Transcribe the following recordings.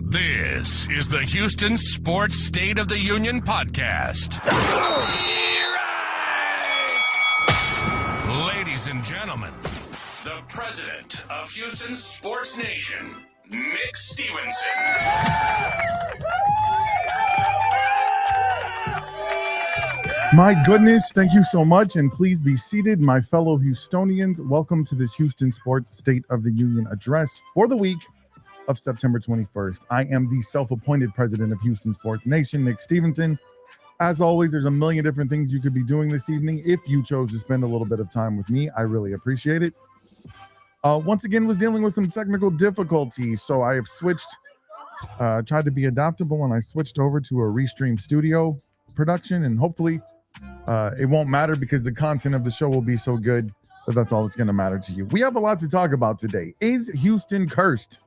This is the Houston Sports State of the Union podcast. Ladies and gentlemen, the president of Houston Sports Nation, Nick Stevenson. My goodness, thank you so much, and please be seated, my fellow Houstonians. Welcome to this Houston Sports State of the Union address for the week of September 21st. I am the self-appointed president of Houston Sports Nation, Nick Stevenson. As always, there's a million different things you could be doing this evening. If you chose to spend a little bit of time with me, I really appreciate it. Once again, was dealing with some technical difficulties, so I have switched, tried to be adaptable, and I switched over to a Restream Studio production, and hopefully it won't matter because the content of the show will be so good that that's all that's going to matter to you. We have a lot to talk about today. Is Houston cursed?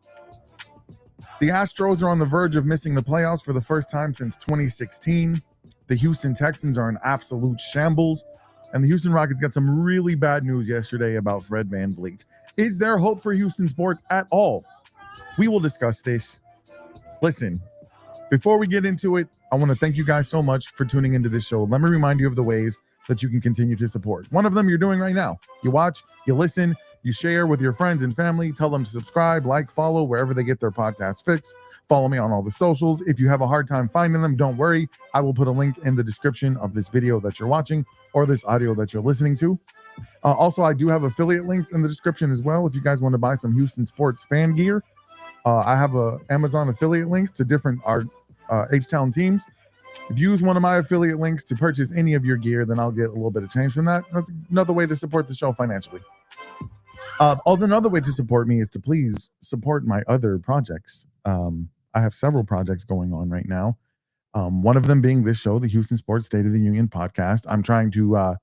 The Astros are on the verge of missing the playoffs for the first time since 2016. The Houston Texans are in absolute shambles. And the Houston Rockets got some really bad news yesterday about Fred VanVleet. Is there hope for Houston sports at all? We will discuss this. Listen, before we get into it, I want to thank you guys so much for tuning into this show. Let me remind you of the ways that you can continue to support. One of them you're doing right now. You watch, you listen, you share with your friends and family. Tell them to subscribe, like, follow wherever they get their podcast fix. Follow me on all the socials. If you have a hard time finding them, don't worry. I will put a link in the description of this video that you're watching or this audio that you're listening to. Also, I do have affiliate links in the description as well. If you guys want to buy some Houston sports fan gear, I have Amazon affiliate links to different H-Town teams. If you use one of my affiliate links to purchase any of your gear, then I'll get a little bit of change from that. That's another way to support the show financially. Another way to support me is to please support my other projects. I have several projects going on right now. One of them being this show, the Houston Sports State of the Union podcast. I'm trying to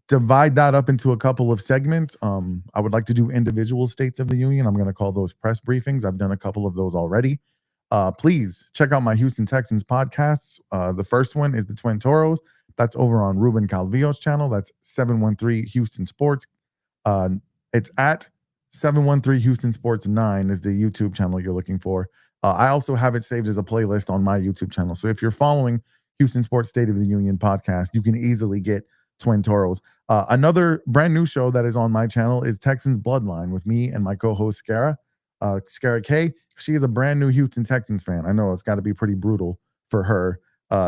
divide that up into a couple of segments. I would like to do individual states of the union. I'm going to call those press briefings. I've done a couple of those already. Please check out my Houston Texans podcasts. The first one is the Twin Toros. That's over on Ruben Calvillo's channel. That's 713 Houston Sports. It's at 713 Houston Sports 9 is the YouTube channel you're looking for. I also have it saved as a playlist on my YouTube channel. So if you're following Houston Sports State of the Union podcast, you can easily get Twin Toros. Another brand new show that is on my channel is Texans Bloodline with me and my co-host Skara K. She is a brand new Houston Texans fan. I know it's got to be pretty brutal for her.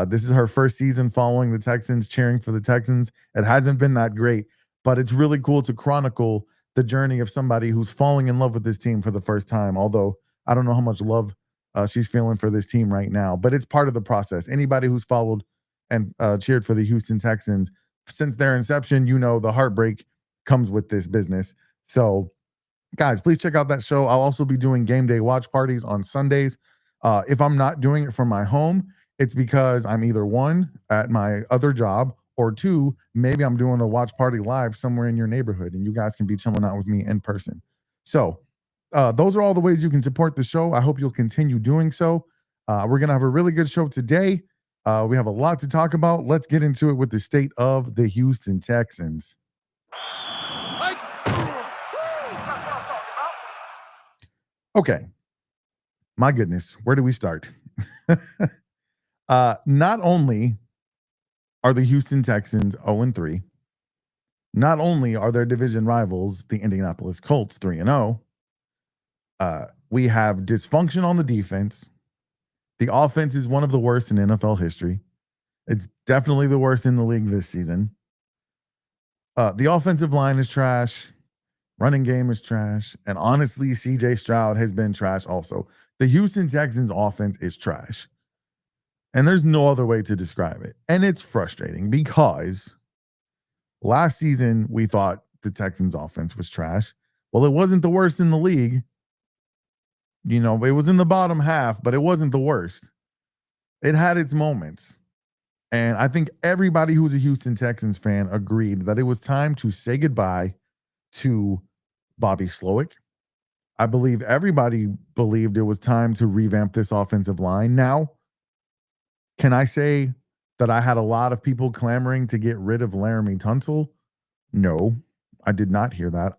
This is her first season following the Texans, cheering for the Texans. It hasn't been that great, but it's really cool to chronicle the journey of somebody who's falling in love with this team for the first time. Although I don't know how much love she's feeling for this team right now, but it's part of the process. Anybody who's followed and cheered for the Houston Texans since their inception, you know the heartbreak comes with this business. So guys, please check out that show. I'll also be doing game day watch parties on Sundays. If I'm not doing it from my home, it's because I'm either one, at my other job, or two, maybe I'm doing a watch party live somewhere in your neighborhood and you guys can be chilling out with me in person. So those are all the ways you can support the show. I hope you'll continue doing so. We're going to have a really good show today. We have a lot to talk about. Let's get into it with the state of the Houston Texans. Okay. My goodness, where do we start? Not only are the Houston Texans 0-3, not only are their division rivals, the Indianapolis Colts, 3-0, we have dysfunction on the defense. The offense is one of the worst in NFL history. It's definitely the worst in the league this season. The offensive line is trash. Running game is trash. And honestly, CJ Stroud has been trash also. The Houston Texans offense is trash. And there's no other way to describe it. And it's frustrating because last season we thought the Texans offense was trash. Well, it wasn't the worst in the league. You know, it was in the bottom half, but it wasn't the worst. It had its moments. And I think everybody who's a Houston Texans fan agreed that it was time to say goodbye to Bobby Slowick. I believe everybody believed it was time to revamp this offensive line. Now, can I say that I had a lot of people clamoring to get rid of Laramie Tunsil? No, I did not hear that.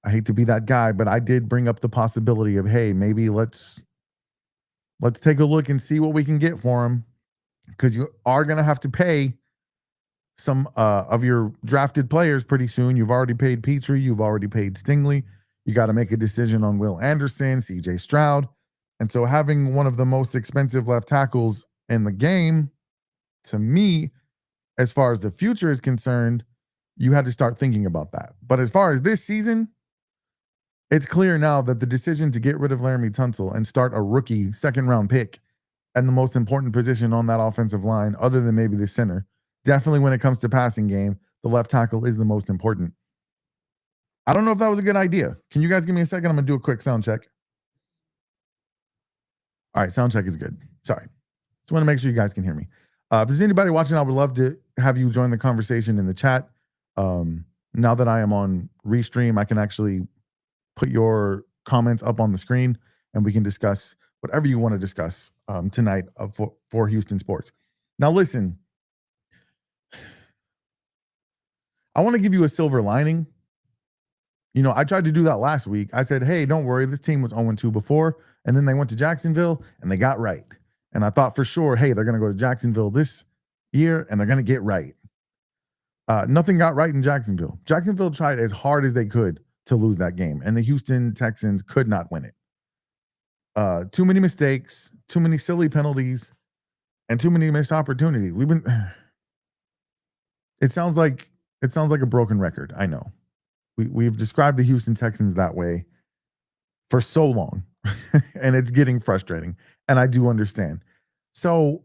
I hate to be that guy, but I did bring up the possibility of, hey, maybe let's take a look and see what we can get for him, because you are going to have to pay some of your drafted players pretty soon. You've already paid Petrie. You've already paid Stingley. You got to make a decision on Will Anderson, CJ Stroud. And so having one of the most expensive left tackles in the game, to me, as far as the future is concerned, you had to start thinking about that. But as far as this season, it's clear now that the decision to get rid of Laramie Tunsil and start a rookie second-round pick and the most important position on that offensive line, other than maybe the center, definitely when it comes to passing game, the left tackle is the most important. I don't know if that was a good idea. Can you guys give me a second? I'm going to do a quick sound check. All right, sound check is good. Sorry. Just want to make sure you guys can hear me. If there's anybody watching, I would love to have you join the conversation in the chat. Now that I am on Restream, I can actually put your comments up on the screen and we can discuss whatever you want to discuss tonight for Houston sports. Now, listen, I want to give you a silver lining. You know, I tried to do that last week. I said, hey, don't worry. This team was 0-2 before, and then they went to Jacksonville and they got right. And I thought for sure, hey, they're going to go to Jacksonville this year and they're going to get right. Nothing got right in Jacksonville. Jacksonville tried as hard as they could to lose that game, and the Houston Texans could not win it. Too many mistakes, too many silly penalties, and too many missed opportunities. It sounds like a broken record. I know. We've described the Houston Texans that way for so long, and it's getting frustrating, and I do understand. So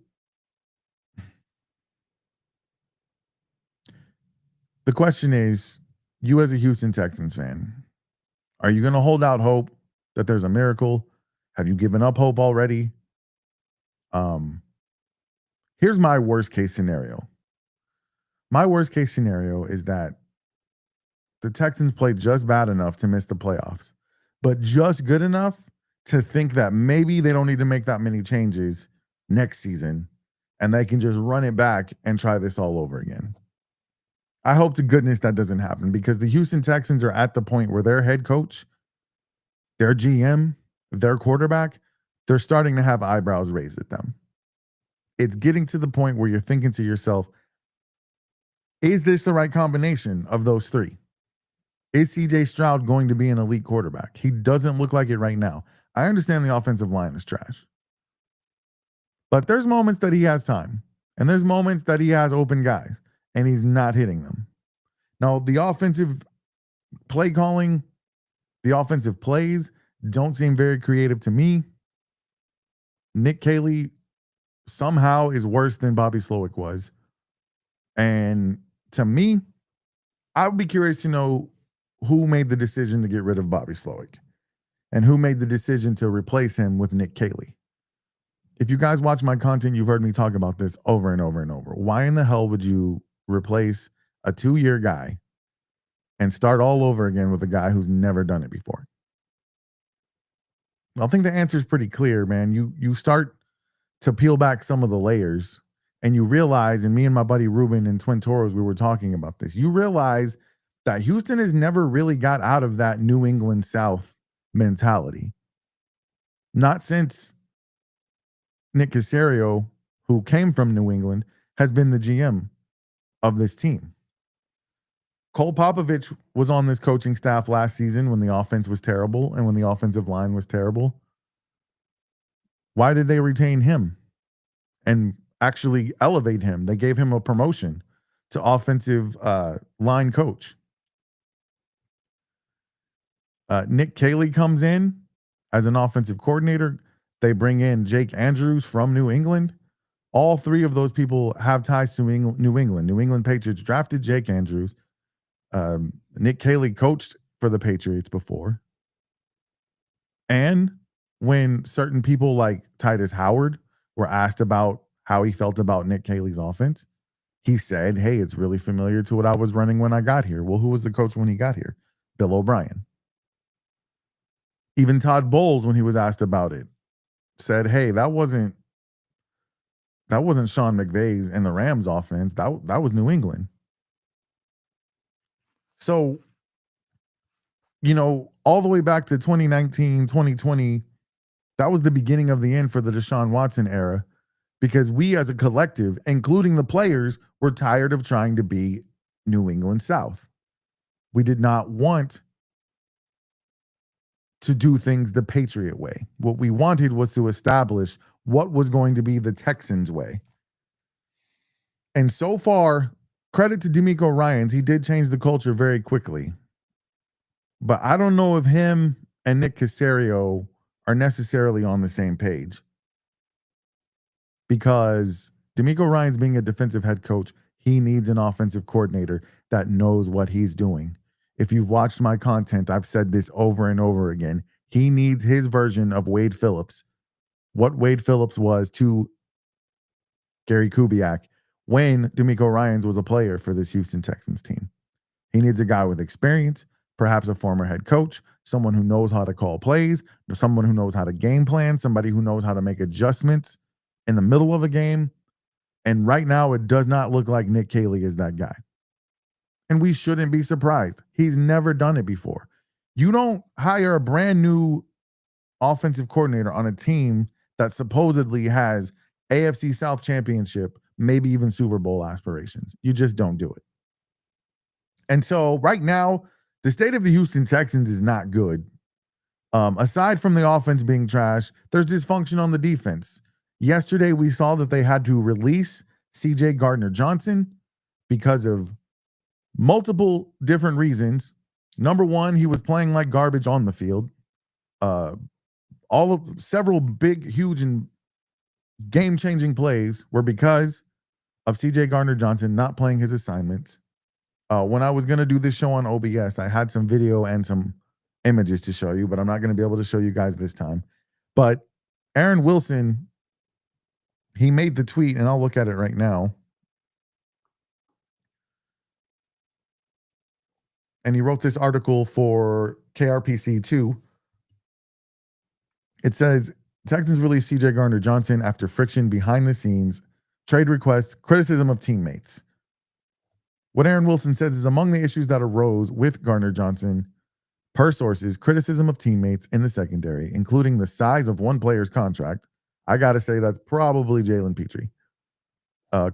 the question is, you as a Houston Texans fan, are you going to hold out hope that there's a miracle? Have you given up hope already? Here's my worst case scenario. My worst case scenario is that the Texans played just bad enough to miss the playoffs, but just good enough to think that maybe they don't need to make that many changes next season and they can just run it back and try this all over again. I hope to goodness that doesn't happen, because the Houston Texans are at the point where their head coach, their GM, their quarterback, they're starting to have eyebrows raised at them. It's getting to the point where you're thinking to yourself, is this the right combination of those three? Is CJ Stroud going to be an elite quarterback? He doesn't look like it right now. I understand the offensive line is trash, but there's moments that he has time, and there's moments that he has open guys, and he's not hitting them. Now, the offensive play calling, the offensive plays don't seem very creative to me. Nick Caley somehow is worse than Bobby Slowick was. And to me, I would be curious to know who made the decision to get rid of Bobby Slowick and who made the decision to replace him with Nick Caley. If you guys watch my content, you've heard me talk about this over and over and over. Why in the hell would you replace a 2-year guy and start all over again with a guy who's never done it before? I think the answer is pretty clear, man. You start to peel back some of the layers, and you realize, and me and my buddy Ruben in Twin Toros, we were talking about this. You realize that Houston has never really got out of that New England South mentality. Not since Nick Caserio, who came from New England, has been the GM of this team. Cole Popovich was on this coaching staff last season when the offense was terrible and when the offensive line was terrible. Why did they retain him and actually elevate him? They gave him a promotion to offensive line coach. Nick Caley comes in as an offensive coordinator. They bring in Jake Andrews from New England. All three of those people have ties to New England. New England Patriots drafted Jake Andrews. Nick Caley coached for the Patriots before. And when certain people like Titus Howard were asked about how he felt about Nick Caley's offense, he said, hey, it's really familiar to what I was running when I got here. Well, who was the coach when he got here? Bill O'Brien. Even Todd Bowles, when he was asked about it, said, hey, that wasn't Sean McVay's and the Rams offense. That was New England. So all the way back to 2019, 2020, that was the beginning of the end for the Deshaun Watson era, because we as a collective, including the players, were tired of trying to be New England South. We did not want to do things the Patriot way. What we wanted was to establish what was going to be the Texans way. And so far, credit to D'Amico Ryans, he did change the culture very quickly. But I don't know if him and Nick Caserio are necessarily on the same page. Because D'Amico Ryans being a defensive head coach, he needs an offensive coordinator that knows what he's doing. If you've watched my content, I've said this over and over again. He needs his version of Wade Phillips, what Wade Phillips was to Gary Kubiak when D'Amico Ryans was a player for this Houston Texans team. He needs a guy with experience, perhaps a former head coach, someone who knows how to call plays, someone who knows how to game plan, somebody who knows how to make adjustments in the middle of a game. And right now, it does not look like Nick Caley is that guy. And we shouldn't be surprised. He's never done it before. You don't hire a brand new offensive coordinator on a team that supposedly has AFC South championship, maybe even Super Bowl aspirations. You just don't do it. And so right now, the state of the Houston Texans is not good. Aside from the offense being trash, there's dysfunction on the defense. Yesterday, we saw that they had to release C.J. Gardner-Johnson because of multiple different reasons. Number one, he was playing like garbage on the field. Several big, huge, and game-changing plays were because of C.J. Gardner-Johnson not playing his assignments. When I was going to do this show on OBS, I had some video and some images to show you, but I'm not going to be able to show you guys this time. But Aaron Wilson, he made the tweet, and I'll look at it right now. And he wrote this article for KRPC2. It says, Texans release C.J. Gardner-Johnson after friction behind the scenes, trade requests, criticism of teammates. What Aaron Wilson says is among the issues that arose with Gardner-Johnson, per sources, criticism of teammates in the secondary, including the size of one player's contract. I got to say that's probably Jalen Petrie.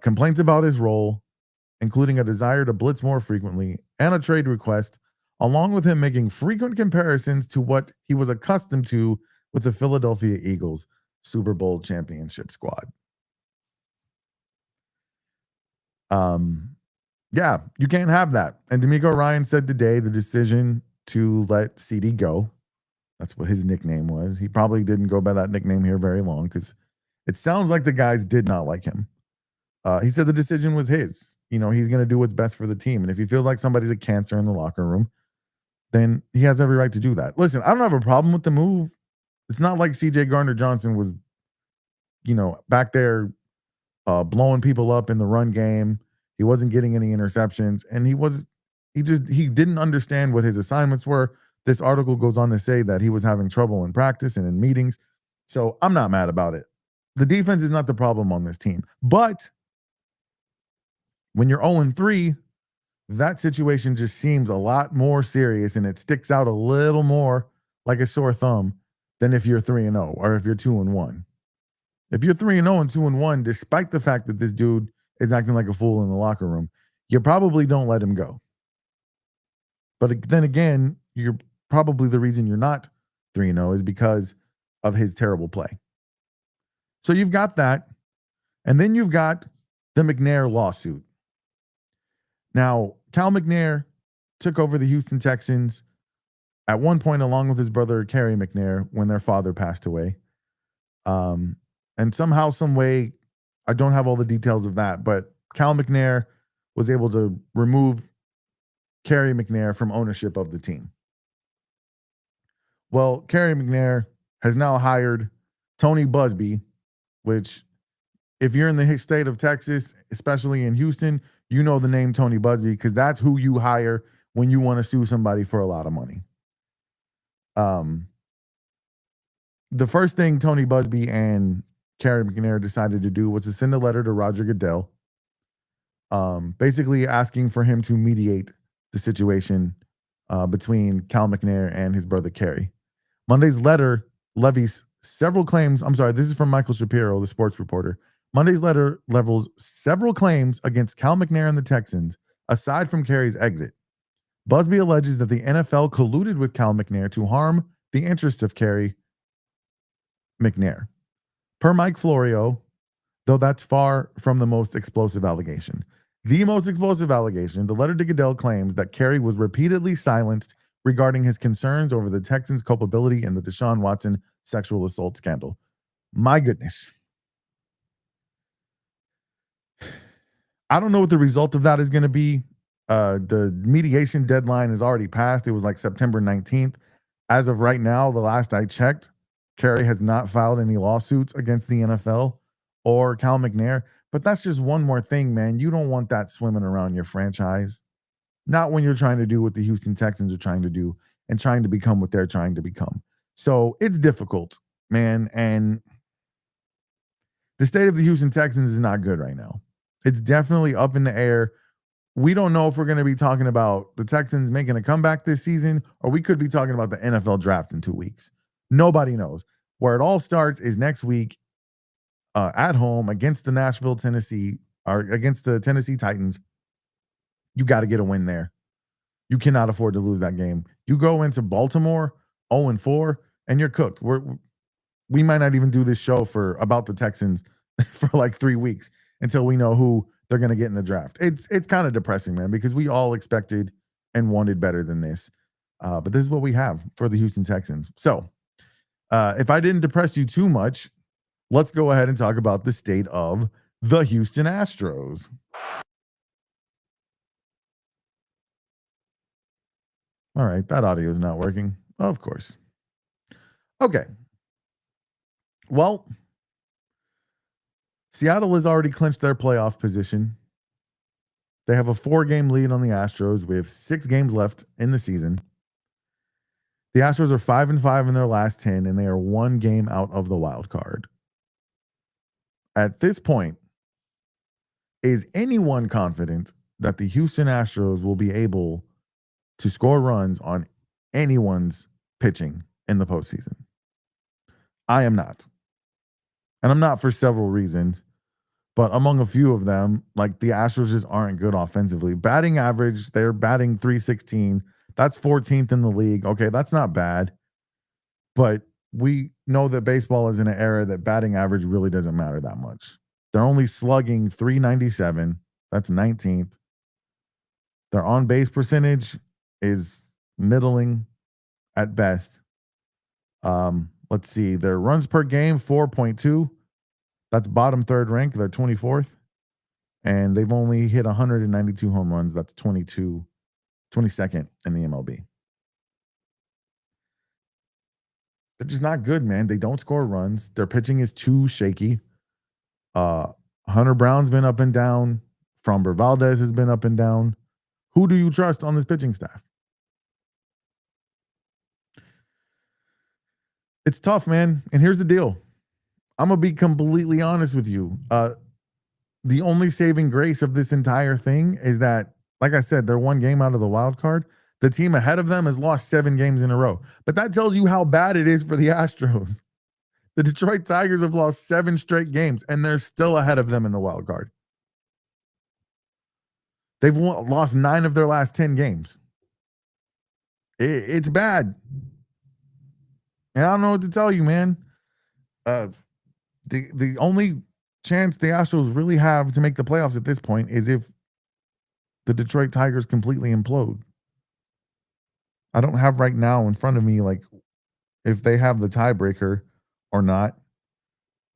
Complaints about his role, including a desire to blitz more frequently, and a trade request, along with him making frequent comparisons to what he was accustomed to with the Philadelphia Eagles Super Bowl championship squad. Yeah, you can't have that. And D'Amico Ryans said today the decision to let CD go, that's what his nickname was. He probably didn't go by that nickname here very long because it sounds like the guys did not like him. He said the decision was his. He's going to do what's best for the team. And if he feels like somebody's a cancer in the locker room, then he has every right to do that. Listen, I don't have a problem with the move. It's not like C.J. Gardner-Johnson was, back there blowing people up in the run game. He wasn't getting any interceptions, and he didn't understand what his assignments were. This article goes on to say that he was having trouble in practice and in meetings. So I'm not mad about it. The defense is not the problem on this team. But when you're 0-3, that situation just seems a lot more serious, and it sticks out a little more like a sore thumb than if you're 3-0 or if you're 2-1. If you're 3-0 and 2-1, despite the fact that this dude is acting like a fool in the locker room, you probably don't let him go. But then again, you're probably the reason you're not 3-0 is because of his terrible play. So you've got that. And then you've got the McNair lawsuit. Now, Cal McNair took over the Houston Texans at one point along with his brother, Kerry McNair, when their father passed away. And somehow, some way, I don't have all the details of that, but Cal McNair was able to remove Kerry McNair from ownership of the team. Well, Kerry McNair has now hired Tony Busby, which, if you're in the state of Texas, especially in Houston, you know the name Tony Busby because that's who you hire when you want to sue somebody for a lot of money. The first thing Tony Busby and Kerry McNair decided to do was to send a letter to Roger Goodell, basically asking for him to mediate the situation between Cal McNair and his brother Kerry. Monday's letter levies several claims. I'm sorry, this is from Michael Shapiro, the sports reporter. Monday's letter levels several claims against Cal McNair and the Texans, aside from Kerry's exit. Busby alleges that the NFL colluded with Cal McNair to harm the interests of Kerry McNair. Per Mike Florio, though that's far from the most explosive allegation. The most explosive allegation, the letter to Goodell claims that Kerry was repeatedly silenced regarding his concerns over the Texans' culpability in the Deshaun Watson sexual assault scandal. My goodness. I don't know what the result of that is going to be. The mediation deadline is already passed. It was like September 19th. As of right now, the last I checked, Kerry has not filed any lawsuits against the NFL or Cal McNair. But that's just one more thing, man. You don't want that swimming around your franchise. Not when you're trying to do what the Houston Texans are trying to do and trying to become what they're trying to become. So it's difficult, man. And the state of the Houston Texans is not good right now. It's definitely up in the air. We don't know if we're going to be talking about the Texans making a comeback this season, or we could be talking about the NFL draft in 2 weeks. Nobody knows. Where it all starts is next week at home against the against the Tennessee Titans. You got to get a win there. You cannot afford to lose that game. You go into Baltimore 0-4 and you're cooked. We might not even do this show for about the Texans for like 3 weeks until we know who they're going to get in the draft. It's kind of depressing, man, because we all expected and wanted better than this. But this is what we have for the Houston Texans. So if I didn't depress you too much, let's go ahead and talk about the state of the Houston Astros. All right, that audio is not working. Of course. Okay. Well, Seattle has already clinched their playoff position. They have a 4-game lead on the Astros with 6 games left in the season. The Astros are 5-5 in their last 10, and they are 1 game out of the wild card. At this point, is anyone confident that the Houston Astros will be able to score runs on anyone's pitching in the postseason? I am not. And I'm not for several reasons, but among a few of them, like the Astros just aren't good offensively. Batting average, they're batting .316. That's 14th in the league. Okay, that's not bad. But we know that baseball is in an era that batting average really doesn't matter that much. They're only slugging .397. That's 19th. Their on-base percentage is middling at best. Let's see. Their runs per game, 4.2. That's bottom third rank. They're 24th. And they've only hit 192 home runs. That's 22 22nd in the MLB. They're just not good, man. They don't score runs. Their pitching is too shaky. Hunter Brown's been up and down. Framber Valdez has been up and down. Who do you trust on this pitching staff? It's tough, man. And here's the deal. I'm going to be completely honest with you. The only saving grace of this entire thing is that, like I said, they're 1 game out of the wild card. The team ahead of them has lost 7 games in a row. But that tells you how bad it is for the Astros. The Detroit Tigers have lost 7 straight games, and they're still ahead of them in the wild card. They've lost 9 of their last 10 games. It's bad. And I don't know what to tell you, man. The only chance the Astros really have to make the playoffs at this point is if the Detroit Tigers completely implode. I don't have right now in front of me like if they have the tiebreaker or not.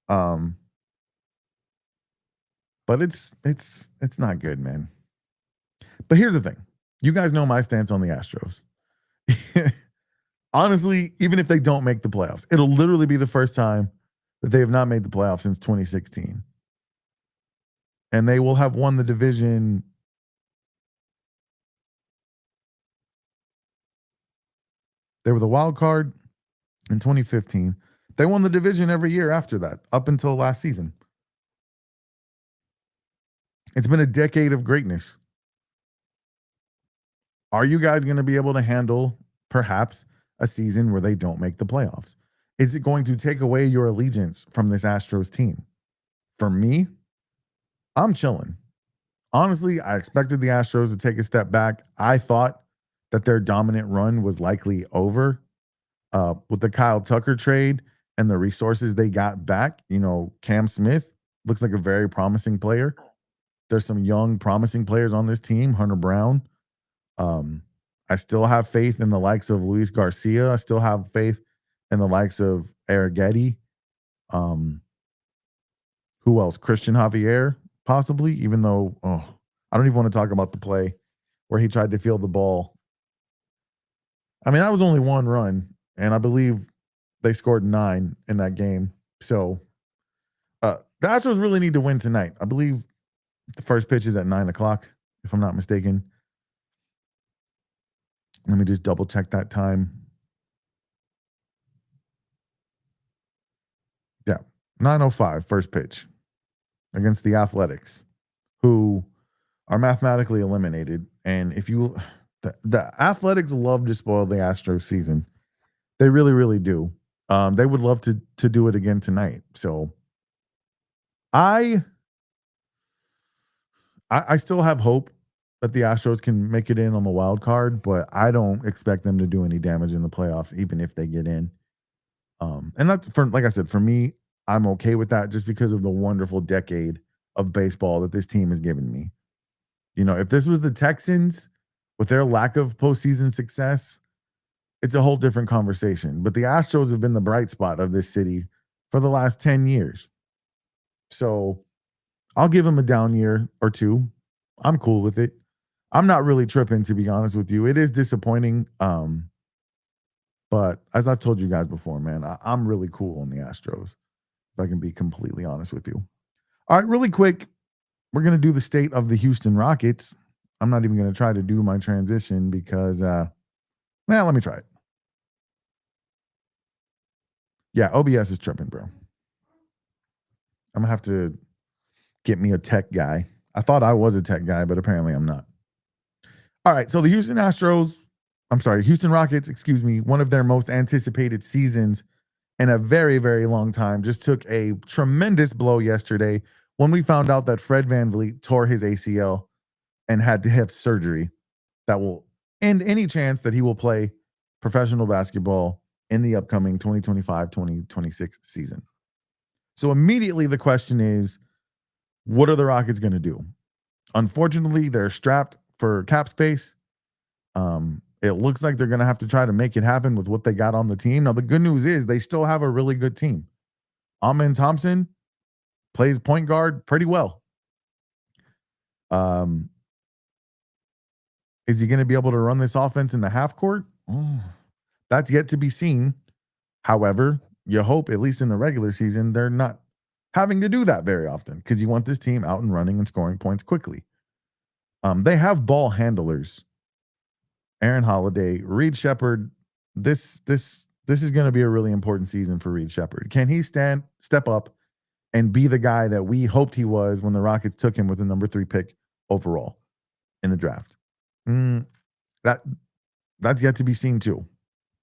But it's not good, man. But here's the thing. You guys know my stance on the Astros. Honestly, even if they don't make the playoffs, it'll literally be the first time that they have not made the playoffs since 2016. And they will have won the division. They were the wild card in 2015. They won the division every year after that, up until last season. It's been a decade of greatness. Are you guys going to be able to handle perhaps a season where they don't make the playoffs? Is it going to take away your allegiance from this Astros team? For me, I'm chilling. Honestly, I expected the Astros to take a step back. I thought that their dominant run was likely over with the Kyle Tucker trade and the resources they got back. Cam Smith looks like a very promising player. There's some young, promising players on this team. Hunter Brown. I still have faith in the likes of Luis Garcia. I still have faith in the likes of Arrighetti. Who else? Christian Javier, possibly, even though I don't even want to talk about the play where he tried to field the ball. I mean, that was only one run, and I believe they scored 9 in that game. So the Astros really need to win tonight. I believe the first pitch is at 9:00, if I'm not mistaken. Let me just double check that time. Yeah, 9:05, first pitch against the Athletics, who are mathematically eliminated. And if you, the Athletics love to spoil the Astros season. They really, really do. They would love to do it again tonight. So I still have hope that the Astros can make it in on the wild card, but I don't expect them to do any damage in the playoffs, even if they get in. And that's like I said, for me, I'm okay with that just because of the wonderful decade of baseball that this team has given me. If this was the Texans with their lack of postseason success, it's a whole different conversation. But the Astros have been the bright spot of this city for the last 10 years. So I'll give them a down year or two. I'm cool with it. I'm not really tripping, to be honest with you. It is disappointing. But as I've told you guys before, man, I'm really cool on the Astros, if I can be completely honest with you. All right, really quick, we're going to do the state of the Houston Rockets. I'm not even going to try to do my transition because, let me try it. Yeah, OBS is tripping, bro. I'm going to have to get me a tech guy. I thought I was a tech guy, but apparently I'm not. All right, so the Houston Rockets, one of their most anticipated seasons in a very, very long time, just took a tremendous blow yesterday when we found out that Fred VanVleet tore his ACL and had to have surgery that will end any chance that he will play professional basketball in the upcoming 2025-2026 season. So immediately the question is, what are the Rockets going to do? Unfortunately, they're strapped for cap space. It looks like they're going to have to try to make it happen with what they got on the team. Now, the good news is they still have a really good team. Amen Thompson plays point guard pretty well. Is he going to be able to run this offense in the half court? That's yet to be seen. However, you hope, at least in the regular season, they're not having to do that very often because you want this team out and running and scoring points quickly. They have ball handlers. Aaron Holiday, Reed Shepherd. This is going to be a really important season for Reed Shepherd. Can he step up and be the guy that we hoped he was when the Rockets took him with the number 3 pick overall in the draft? That's yet to be seen too.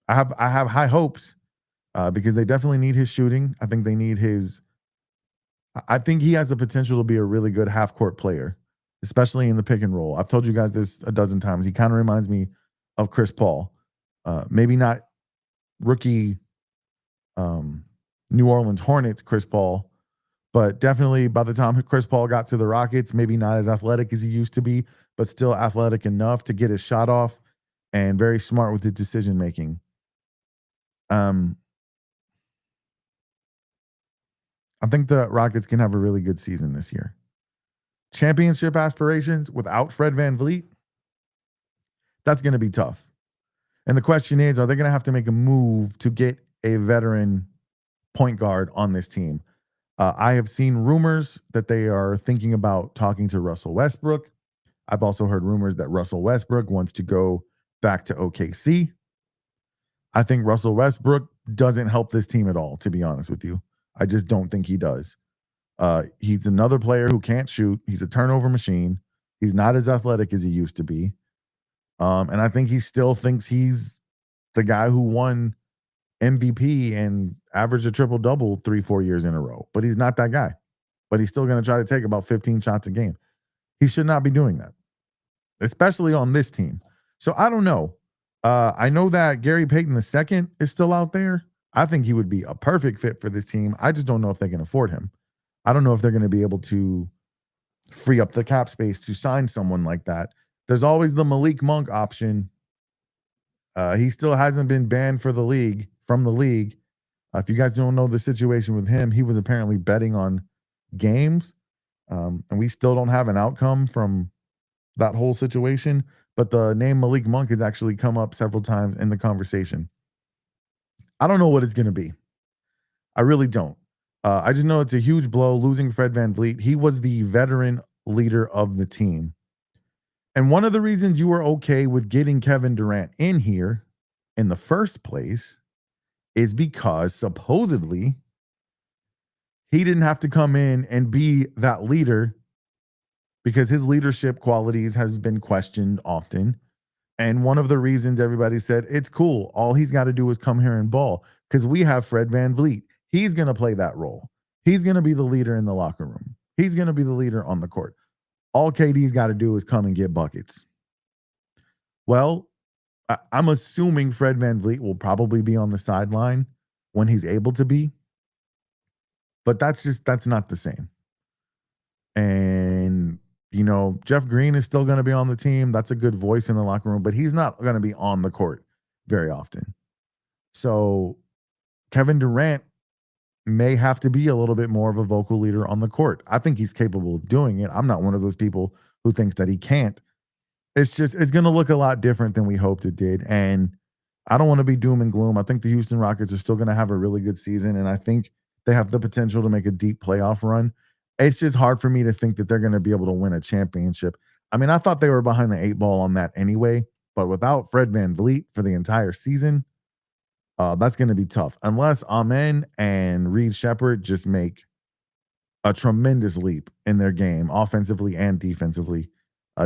I have high hopes because they definitely need his shooting. I think they need his. I think he has the potential to be a really good half court player, especially in the pick and roll. I've told you guys this a dozen times. He kind of reminds me of Chris Paul. Maybe not rookie New Orleans Hornets Chris Paul, but definitely by the time Chris Paul got to the Rockets, maybe not as athletic as he used to be, but still athletic enough to get his shot off and very smart with his decision making. I think the Rockets can have a really good season this year. Championship aspirations without Fred VanVleet, that's going to be tough. And the question is, are they going to have to make a move to get a veteran point guard on this team? I have seen rumors that they are thinking about talking to Russell Westbrook. I've also heard rumors that Russell Westbrook wants to go back to OKC. I think Russell Westbrook doesn't help this team at all, to be honest with you. I just don't think he does. He's another player who can't shoot. He's a turnover machine. He's not as athletic as he used to be. And I think he still thinks he's the guy who won MVP and averaged a triple double 3-4 years in a row. But he's not that guy. But he's still going to try to take about 15 shots a game. He should not be doing that, especially on this team. So I don't know. I know that Gary Payton II is still out there. I think he would be a perfect fit for this team. I just don't know if they can afford him. I don't know if they're going to be able to free up the cap space to sign someone like that. There's always the Malik Monk option. He still hasn't been banned from the league. If you guys don't know the situation with him, he was apparently betting on games, and we still don't have an outcome from that whole situation. But the name Malik Monk has actually come up several times in the conversation. I don't know what it's going to be. I really don't. I just know it's a huge blow losing Fred VanVleet. He was the veteran leader of the team. And one of the reasons you were okay with getting Kevin Durant in here in the first place is because supposedly he didn't have to come in and be that leader because his leadership qualities has been questioned often. And one of the reasons everybody said, it's cool. All he's got to do is come here and ball because we have Fred VanVleet. He's going to play that role. He's going to be the leader in the locker room. He's going to be the leader on the court. All KD's got to do is come and get buckets. Well, I'm assuming Fred VanVleet will probably be on the sideline when he's able to be. But that's not the same. And, Jeff Green is still going to be on the team. That's a good voice in the locker room, but he's not going to be on the court very often. So Kevin Durant may have to be a little bit more of a vocal leader on the court. I think he's capable of doing it. I'm not one of those people who thinks that he can't. It's going to look a lot different than we hoped it did. And I don't want to be doom and gloom. I think the Houston Rockets are still going to have a really good season. And I think they have the potential to make a deep playoff run. It's just hard for me to think that they're going to be able to win a championship. I mean, I thought they were behind the 8 ball on that anyway, but without Fred VanVleet for the entire season, that's going to be tough. Unless Amen and Reed Shepherd just make a tremendous leap in their game, offensively and defensively.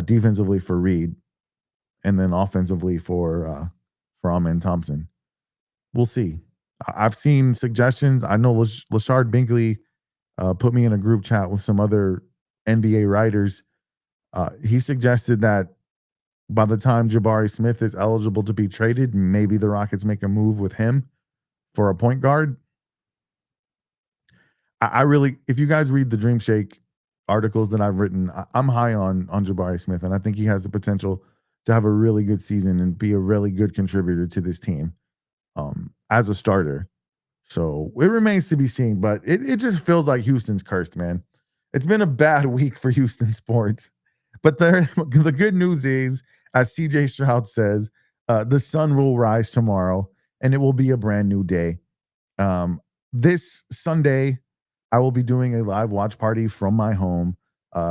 Defensively for Reed, and then offensively for Amen Thompson. We'll see. I've seen suggestions. I know Lashard Binkley put me in a group chat with some other NBA writers. He suggested that by the time Jabari Smith is eligible to be traded, maybe the Rockets make a move with him for a point guard. I really, if you guys read the Dream Shake articles that I've written, I'm high on Jabari Smith, and I think he has the potential to have a really good season and be a really good contributor to this team as a starter. So it remains to be seen, but it just feels like Houston's cursed, man. It's been a bad week for Houston sports. But the good news is, as CJ Stroud says, the sun will rise tomorrow, and it will be a brand new day. This Sunday, I will be doing a live watch party from my home.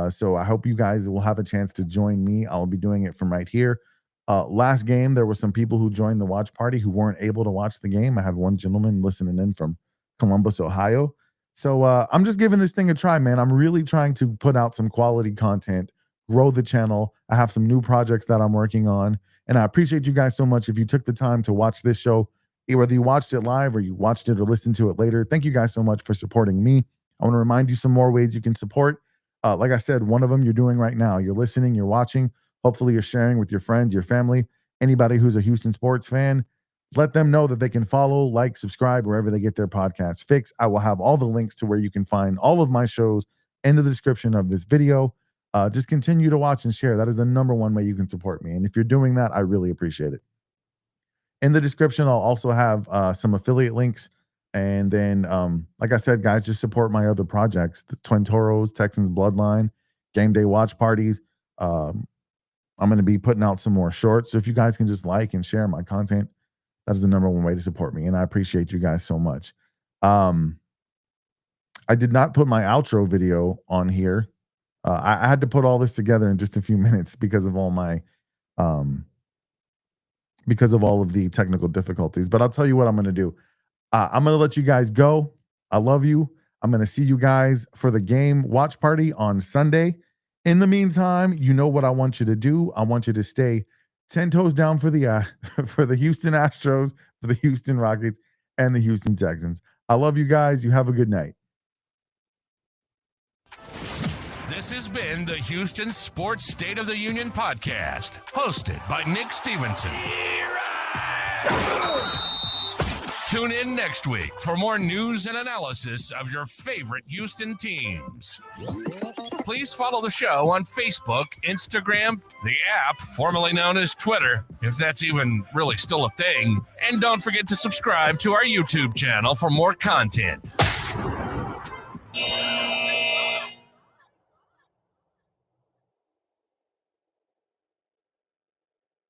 So I hope you guys will have a chance to join me. I'll be doing it from right here. Last game, there were some people who joined the watch party who weren't able to watch the game. I had one gentleman listening in from Columbus, Ohio. So I'm just giving this thing a try, man. I'm really trying to put out some quality content, grow the channel. I have some new projects that I'm working on. And I appreciate you guys so much if you took the time to watch this show, whether you watched it live or you watched it or listened to it later. Thank you guys so much for supporting me. I want to remind you some more ways you can support. Like I said, one of them you're doing right now. You're listening, you're watching. Hopefully you're sharing with your friends, your family, anybody who's a Houston sports fan. Let them know that they can follow, like, subscribe wherever they get their podcasts fixed. I will have all the links to where you can find all of my shows in the description of this video. Just continue to watch and share. That is the number one way you can support me. And if you're doing that, I really appreciate it. In the description, I'll also have some affiliate links. And then, like I said, guys, just support my other projects, the Twin Toros, Texans Bloodline, Game Day Watch Parties. I'm going to be putting out some more shorts. So if you guys can just like and share my content, that is the number one way to support me. And I appreciate you guys so much. I did not put my outro video on here. I had to put all this together in just a few minutes because of all my, because of all of the technical difficulties. But I'll tell you what I'm going to do. I'm going to let you guys go. I love you. I'm going to see you guys for the game watch party on Sunday. In the meantime, you know what I want you to do. I want you to stay 10 toes down for the for the Houston Astros, for the Houston Rockets, and the Houston Texans. I love you guys. You have a good night. This has been the Houston Sports State of the Union podcast, hosted by Nick Stevenson. Tune in next week for more news and analysis of your favorite Houston teams. Please follow the show on Facebook, Instagram, the app formerly known as Twitter, if that's even really still a thing. And don't forget to subscribe to our YouTube channel for more content.